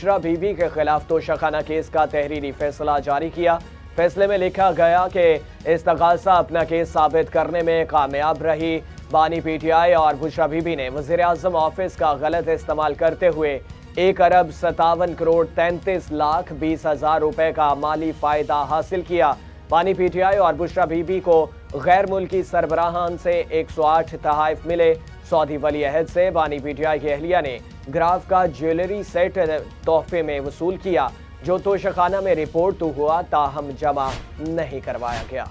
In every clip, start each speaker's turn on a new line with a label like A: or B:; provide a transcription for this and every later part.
A: बुशरा बीबी के खिलाफ तोशाखाना केस का तहरीरी फैसला जारी किया। फैसले में लिखा गया कि इस्तगासा अपना केस साबित करने में कामयाब रही। बानी पीटीआई और बुशरा बीबी ने वज़ीर आज़म ऑफिस का गलत इस्तेमाल करते हुए 1,57,33,20,000 रुपए का माली फायदा हासिल किया। बानी पीटीआई और बुशरा बीबी को गैर मुल्की सरबराहान से 108 तहाइफ मिले। सऊदी वली अहद से बानी पीटीआई की अहलिया ने ग्राफ का ज्वेलरी सेट तोहफे में वसूल किया, जो तोशाखाना में रिपोर्ट तो हुआ, ताहम जमा नहीं करवाया गया।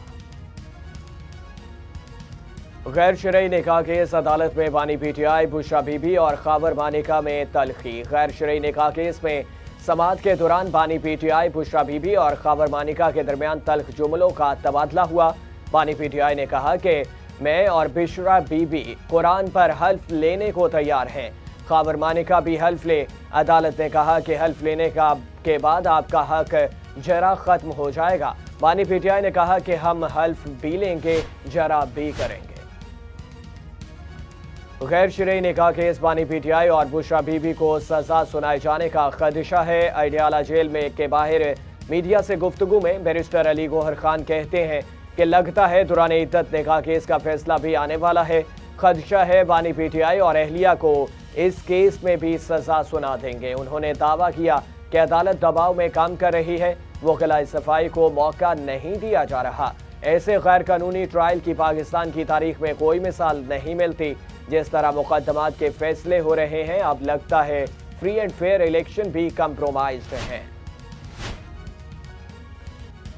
A: गैर शरई निकाह केस अदालत में बानी पीटीआई, बुशरा बीबी और खावर मानिका में तलखी। गैर शरई निकाह केस में समाअत के दौरान बानी पीटीआई, बुशरा बीबी और खावर मानिका के दरमियान तल्ख जुमलों का तबादला हुआ। बानी पीटीआई ने कहा कि मैं और बुशरा बीबी कुरान पर हल्फ लेने को तैयार हैं। खावर मानिका भी हल्फ ले। अदालत ने कहा कि हल्फ लेने के बाद आपका हक जरा खत्म हो जाएगा। बानी पीटीआई ने कहा कि हम हल्फ भी लेंगे, जरा भी करेंगे। गैर शरई निकाह केस बानी पीटीआई और बुशरा बीबी को सजा सुनाए जाने का खदशा है। अडियाला जेल में के बाहर मीडिया से गुफ्तगू में बैरिस्टर अली गौहर खान कहते हैं कि लगता है दौरान इद्दत निकाह केस का फैसला भी आने वाला है। खदशा है बानी पीटीआई और अहलिया को इस केस में भी सजा सुना देंगे। उन्होंने दावा किया कि अदालत दबाव में काम कर रही है, वकील सफाई को मौका नहीं दिया जा रहा। ऐसे गैर कानूनी ट्रायल की पाकिस्तान की तारीख में कोई मिसाल नहीं मिलती। जिस तरह मुकदमात के फैसले हो रहे हैं, अब लगता है फ्री एंड फेयर इलेक्शन भी कंप्रोमाइज्ड हैं।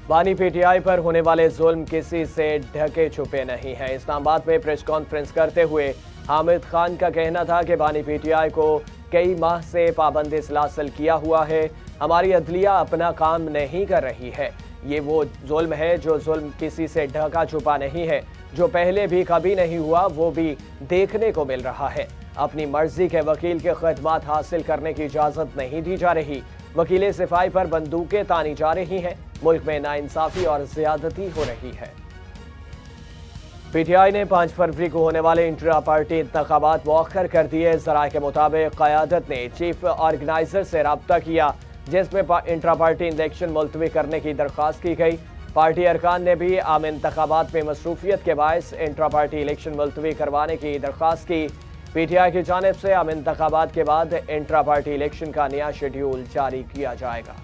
A: बानी पीटीआई पर होने वाले जुल्म किसी से ढके छुपे नहीं है। इस्लामाबाद में प्रेस कॉन्फ्रेंस करते हुए हामिद खान का कहना था कि बानी पीटीआई को कई माह से पाबंदी सलासल किया हुआ है। हमारी अदलिया अपना काम नहीं कर रही है। ये वो जुल्म है जो जुल्म किसी से ढका छुपा नहीं है, जो पहले भी कभी नहीं हुआ, वो भी देखने को मिल रहा है। अपनी मर्जी के वकील के खदमात हासिल करने की इजाजत नहीं दी जा रही। वकील सफाई पर बंदूकें तानी जा रही हैं। मुल्क में नाइंसाफी और ज्यादती हो रही है। पीटीआई ने 5 फरवरी को होने वाले इंट्रा पार्टी इंतखाबात मौखर कर दिए। जराये के मुताबिक क़यादत ने चीफ ऑर्गेनाइजर से रब्ता किया, जिसमें इंट्रा पार्टी इलेक्शन मुलतवी करने की दरख्वास्त की गई। पार्टी अरकान ने भी आम इंतखाबात में मसरूफियत के बायस इंट्रा पार्टी इलेक्शन मुलतवी करवाने की दरख्वास्त की। पीटीआई की जानिब से आम इंतखाबात के बाद इंट्रा पार्टी इलेक्शन का नया शेड्यूल जारी किया जाएगा।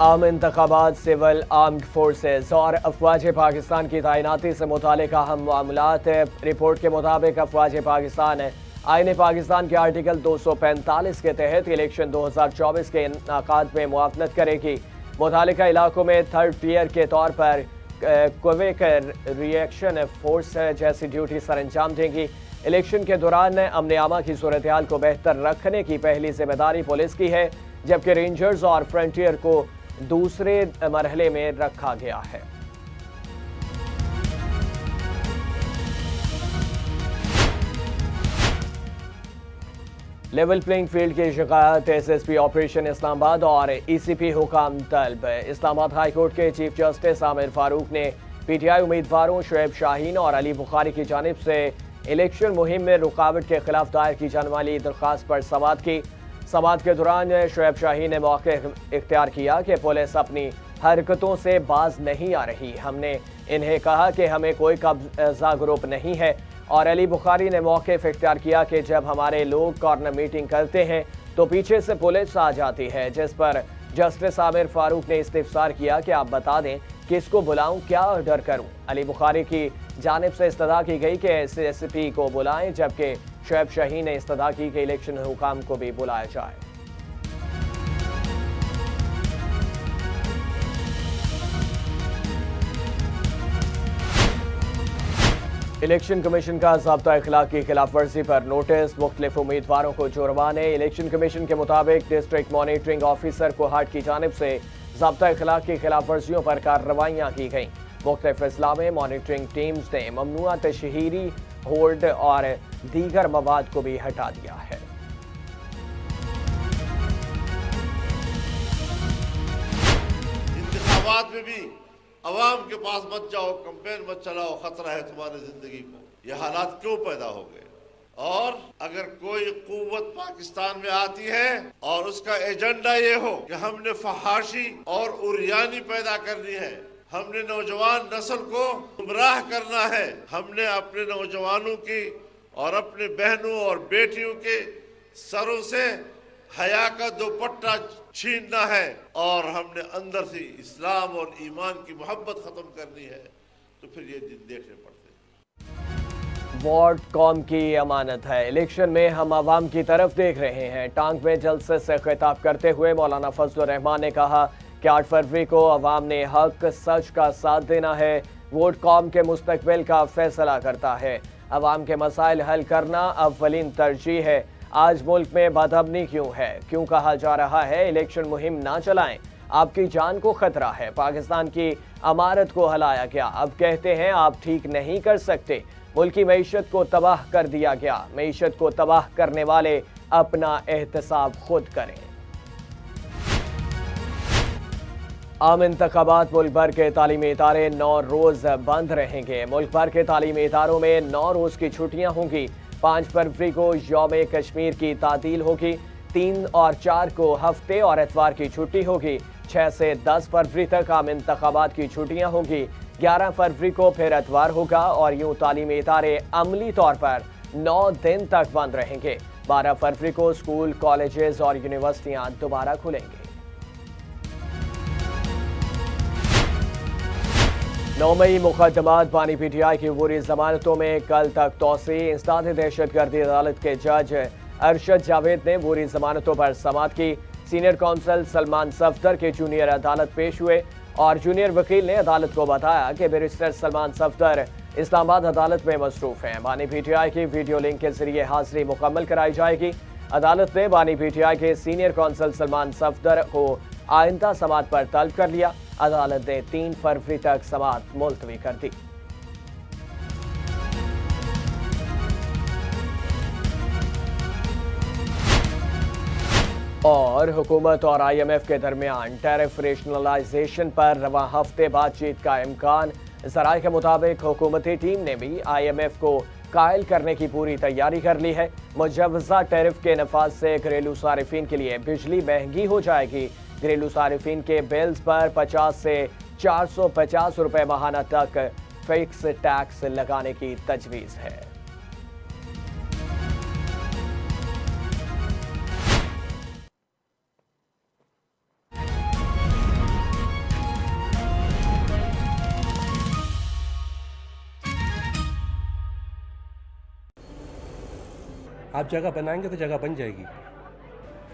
A: आम इंतखाबात, सिविल आर्म्ड फोर्सेज और अफवाज पाकिस्तान की तैनाती से मुतालिक अहम मामलात। रिपोर्ट के मुताबिक अफवाज पाकिस्तान आईन पाकिस्तान के आर्टिकल 245 के तहत इलेक्शन 2024 के इनकाद में मुआवनत करेगी। मुतालिका इलाकों में थर्ड टियर के तौर पर क्विक रिएक्शन फोर्स जैसी ड्यूटी सर अंजाम देंगी। इलेक्शन के दौरान अमन आमा की सूरत हाल को बेहतर रखने की पहली जिम्मेदारी पुलिस की है, जबकि रेंजर्स और फ्रंटियर को दूसरे मरहले में रखा गया है। लेवल प्लेइंग फील्ड की शिकायत एसएसपी ऑपरेशन इस्लामाबाद और ईसीपी हुकाम तलब। इस्लामाबाद हाई कोर्ट के चीफ जस्टिस आमिर फारूक ने पीटीआई उम्मीदवारों शुएब शाहीन और अली बुखारी की जानिब से इलेक्शन मुहिम में रुकावट के खिलाफ दायर की जाने वाली दरख्वास्त पर समाअत की। समाअत के दौरान शुएब शाहीन ने मौके इख्तियार किया कि पुलिस अपनी हरकतों से बाज नहीं आ रही। हमने इन्हें कहा कि हमें कोई कब्जा ग्रुप नहीं है। और अली बुखारी ने मौके इख्तियार किया कि जब हमारे लोग कॉर्नर मीटिंग करते हैं तो पीछे से पुलिस आ जाती है, जिस पर जस्टिस आमिर फारूक ने इस्तिफसार किया कि आप बता दें किसको बुलाऊं, क्या ऑर्डर करूं। अली बुखारी की जानिब से इस्तदा की गई कि एसएसपी को बुलाएं, जबकि शुएब शाहीन ने इस्तदा की कि इलेक्शन हुकाम को भी बुलाया जाए। इलेक्शन कमीशन का ज़ाब्ता इखलाक की खिलाफ वर्जी पर नोटिस, मुख्तलिफ उम्मीदवारों को जुर्माने। इलेक्शन कमीशन के मुताबिक डिस्ट्रिक्ट मॉनिटरिंग ऑफिसर कोहाट की जानिब से ज़ाब्ता इखलाक की खिलाफ वर्जियों पर कार्रवाइयाँ की गईं। मुख्तलिफ अजला में मॉनिटरिंग टीम्स ने ममनुआ तशहीरी होल्ड और दीगर मवाद को भी हटा दिया है।
B: इंतखाबात में भी अवाम के पास मत जाओ, कंपेन मत चलाओ, खतरा है तुम्हारी जिंदगी को। ये हालात क्यों पैदा हो गए? और अगर कोई कुव्वत पाकिस्तान में आती है और उसका एजेंडा ये हो कि हमने फहाशी और उरियानी पैदा करनी है, हमने नौजवान नस्ल को गुमराह करना है, हमने अपने नौजवानों की और अपने बहनों और बेटियों के सरों से हया का दुपट्टा छीनना है और हमने अंदर से इस्लाम और ईमान की मोहब्बत खत्म करनी है, तो फिर ये दिन देखने पड़ते हैं।
A: वोट कौम की अमानत है। इलेक्शन में हम आवाम की तरफ देख रहे हैं। टांग में जलसे से खिताब करते हुए मौलाना फजलुर रहमान ने कहा कि 8 फरवरी को अवाम ने हक सच का साथ देना है। वोट कौम के मुस्तकबिल का फैसला करता है। अवाम के मसाइल हल करना अव्वलीन तरजीह है। आज मुल्क में बदअमनी क्यों है? क्यों कहा जा रहा है इलेक्शन मुहिम ना चलाएं? आपकी जान को खतरा है। पाकिस्तान की अमारत को हलाया गया। अब कहते हैं आप ठीक नहीं कर सकते। मुल्क की मईशत को तबाह कर दिया गया। मईशत को तबाह करने वाले अपना एहतसाब खुद करें। आम इंतखाबात मुल्क भर के तालीमी इदारे 9 रोज बंद रहेंगे। मुल्क भर के तालीमी इदारों में 9 रोज की छुट्टियां होंगी। 5 फरवरी को यौम कश्मीर की तातील होगी। 3 और 4 को हफ्ते और एतवार की छुट्टी होगी। 6 से 10 फरवरी तक आम इंतखाबात की छुट्टियां होंगी। 11 फरवरी को फिर एतवार होगा और यूं तालीमी इदारे अमली तौर पर 9 दिन तक बंद रहेंगे। 12 फरवरी को स्कूल, कॉलेजेस और यूनिवर्सिटियां दोबारा खुलेंगे। 9 मई मुकदमात बानी PTI की अबूरी जमानतों में कल तक तोसी। इंसदाद दहशतगर्दी अदालत के जज अरशद जावेद ने अबूरी जमानतों पर समाअत की। सीनियर काउंसिल सलमान सफदर के जूनियर अदालत पेश हुए और जूनियर वकील ने अदालत को बताया कि बैरिस्टर सलमान सफदर इस्लामाबाद अदालत में मसरूफ हैं। बानी PTI की वीडियो लिंक के जरिए हाजिरी मुकम्मल कराई जाएगी। अदालत ने बानी PTI के सीनियर काउंसिल सलमान सफदर को आइंदा समाअत पर तलब कर लिया। अदालत ने 3 फरवरी तक समाअत मुलतवी कर दी। और हुकूमत और IMF के दरमियान टैरिफ रेशनलाइजेशन पर रवां हफ्ते बातचीत का इम्कान। ज़राए के मुताबिक हुकूमती टीम ने भी IMF को कायल करने की पूरी तैयारी कर ली है। मुजव्वज़ा टैरिफ के नफाज से घरेलू सारिफिन के लिए बिजली महंगी हो जाएगी। घरेलू सारिफिन के बिल्स पर 50 से 450 रुपए माहाना तक फिक्स टैक्स लगाने की तजवीज़ है।
C: आप जगह बनाएंगे तो जगह बन जाएगी।